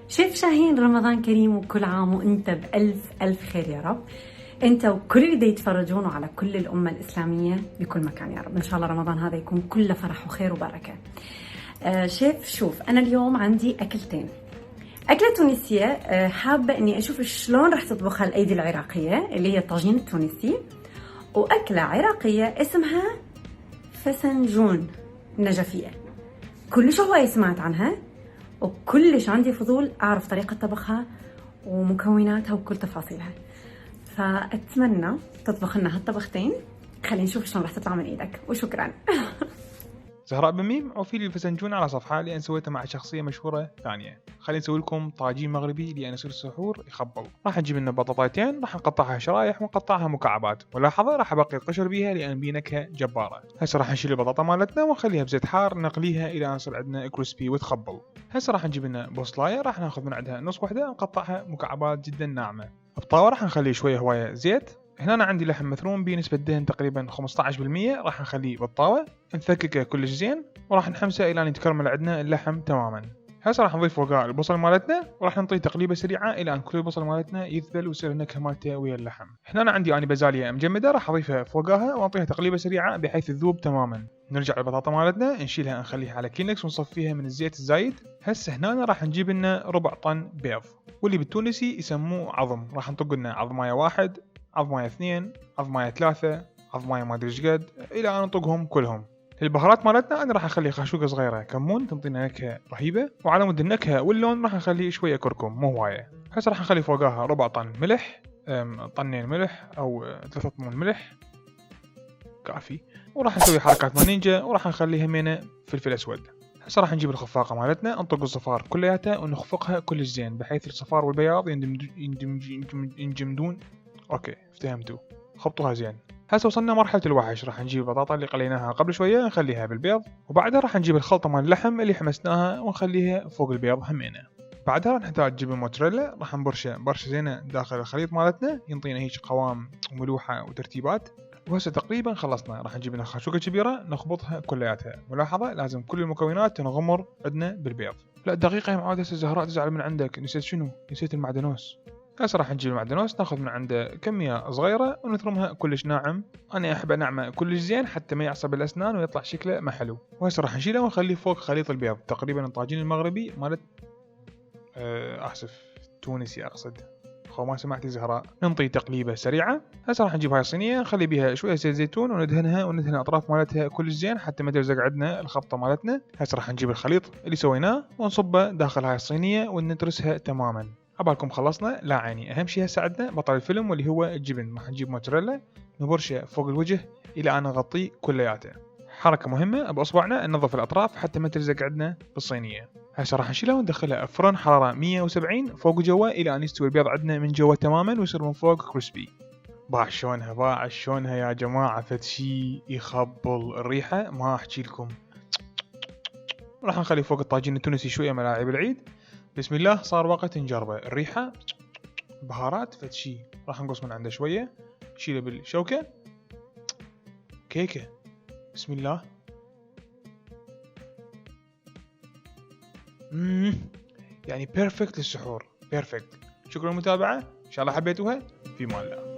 شيف شاهين، رمضان كريم وكل عام وانت بألف ألف خير يا رب. انت وكل اللي دا يتفرجون وعلى كل الأمة الإسلامية بكل مكان يا رب. إن شاء الله رمضان هذا يكون كله فرح وخير وبركة. شيف، شوف أنا اليوم عندي أكلتين. أكلة تونسية، حابة إني أشوف شلون رح تطبخها الأيدي العراقية اللي هي الطاجين التونسي، وأكلة عراقية اسمها فسنجون نجفية. كلش هواي سمعت عنها وكلش عندي فضول أعرف طريقة طبخها ومكوناتها وكل تفاصيلها، فأتمنى تطبخ لنا هالطبختين. خلينا نشوف شلون راح تطلع من إيدك، وشكرا. زهراء بميم عوفي لي الفسنجون على صفحة لأن سويتها مع شخصية مشهورة ثانية. خلينا نسوي لكم طاجين مغربي لأن يصير السحور يخبل. راح نجيب لنا بطاطايتين، راح نقطعها شرايح ونقطعها مكعبات، ولاحظة راح أبقي القشر بيها لأن بينكها جبارة. هسه راح نشيل البطاطا مالتنا ونخليها بزيت حار نقليها إلى أن يصير عندنا كريسبي وتخبل. هسه راح نجيب لنا بصلاية، راح ناخذ من عندها نص وحدة نقطعها مكعبات جدا ناعمة. بطاوة راح نخلي شوية هواية زيت. هنا أنا عندي لحم مثروم بنسبة دهن تقريبا 15%، راح نخليه بالطاوة نفككه كلش زين وراح نحمسه الى ان يتكرمل عندنا اللحم تماما. هسه راح نضيف فوقها البصل مالتنا وراح نعطيه تقليبه سريعه الى ان كل البصل مالتنا يذبل ويصير النكهه مالته ويا اللحم. هنا انا عندي بازاليا مجمده راح اضيفها فوقها واعطيها تقليبه سريعه بحيث تذوب تماما. نرجع البطاطا مالتنا نشيلها نخليها على كلينكس ونصفيها من الزيت الزايد. هسه هنا راح نجيب لنا ربع طن بيض، واللي بالتونسي يسموه عظم. راح نطق لنا عظمايه 1، عظمايه 2، عظمايه 3، عظمايه ما ادري ايش قد، الى ان نطقهم كلهم. البهارات مالتنا انا راح اخلي خشوقه صغيره كمون تنطينا نكهه رهيبه، وعلى مود النكهه واللون راح نخلي شويه كركم مو هوايه. هسه راح نخلي فوقها ربع طن ملح، طنين ملح او 3 طنون ملح كافي، وراح نسوي حركات مانينجا وراح نخليها همينه فلفل اسود. هسه راح نجيب الخفاقه مالتنا نطق الصفار كلياتها ونخفقها كلش زين بحيث الصفار والبياض ينجمدون. اوكي افتهمتوا، خبطوها زين. هسه وصلنا مرحلة الوحش. راح نجيب البطاطا اللي قليناها قبل شوية نخليها بالبيض، وبعدها راح نجيب الخلطة مال اللحم اللي حمسناها ونخليها فوق البيض همينة. بعدها راح نحتاج جبن موتزاريلا، راح نبرشه برشة زينة داخل الخليط مالتنا ينطينا هيك قوام وملوحة وترتيبات. وهسه تقريبا خلصنا. راح نجيب لنا خشوقة كبيرة نخبطها كلياتها. ملاحظة لازم كل المكونات تنغمر عندنا بالبيض. لا دقيقة يا معود، هسه الزهراء تزعل من عندك، نسيت شنو؟ نسيت المعدنوس. هسه راح نجيب المعدنوس ناخذ من عنده كمية صغيرة ونثرمها كلش ناعم. أنا أحب ناعمة كلش زين حتى ما يعصب الأسنان ويطلع شكله ما حلو. وهسه راح نشيله ونخليه فوق خليط البيض. تقريبا الطاجين المغربي مالت تونسي أقصد، خو ما سمعتي زهراء. ننطي تقليبة سريعة. هسه راح نجيب هاي الصينية نخلي بيها شوية زيت زيتون وندهنها وندهن الأطراف مالتها كلش زين حتى ما تلزق عندنا الخبطة مالتنا. هسه راح نجيب الخليط اللي سويناه ونصبه داخل هاي الصينية ونترسها تماما. عبالكم خلصنا؟ لا عيني، أهم شيء هسه عندنا بطل الفيلم واللي هو الجبن. راح نجيب موتزاريلا نبرشه فوق الوجه إلى أن نغطيه كلياته. حركة مهمة بأصبعنا ننظف الأطراف حتى ما تلزق عندنا بالصينية. هسه راح نشيلها وندخلها فرن حرارة 170 فوق وجوا إلى أن يستوي البيض عندنا من جوا تماما ويصير من فوق كريسبي. باع شلونها يا جماعة، فد شي يخبل الريحة ما أحكي لكم. راح نخلي فوق الطاجين التونسي شوية ملاعب العيد. بسم الله، صار وقت نجربه. الريحة بهارات فد شي. راح نقص من عنده شوية نشيله بالشوكة. كيكة. بسم الله. يعني بيرفكت للسحور، بيرفكت. شكرا للمتابعة، إن شاء الله حبيتوها. في مان الله.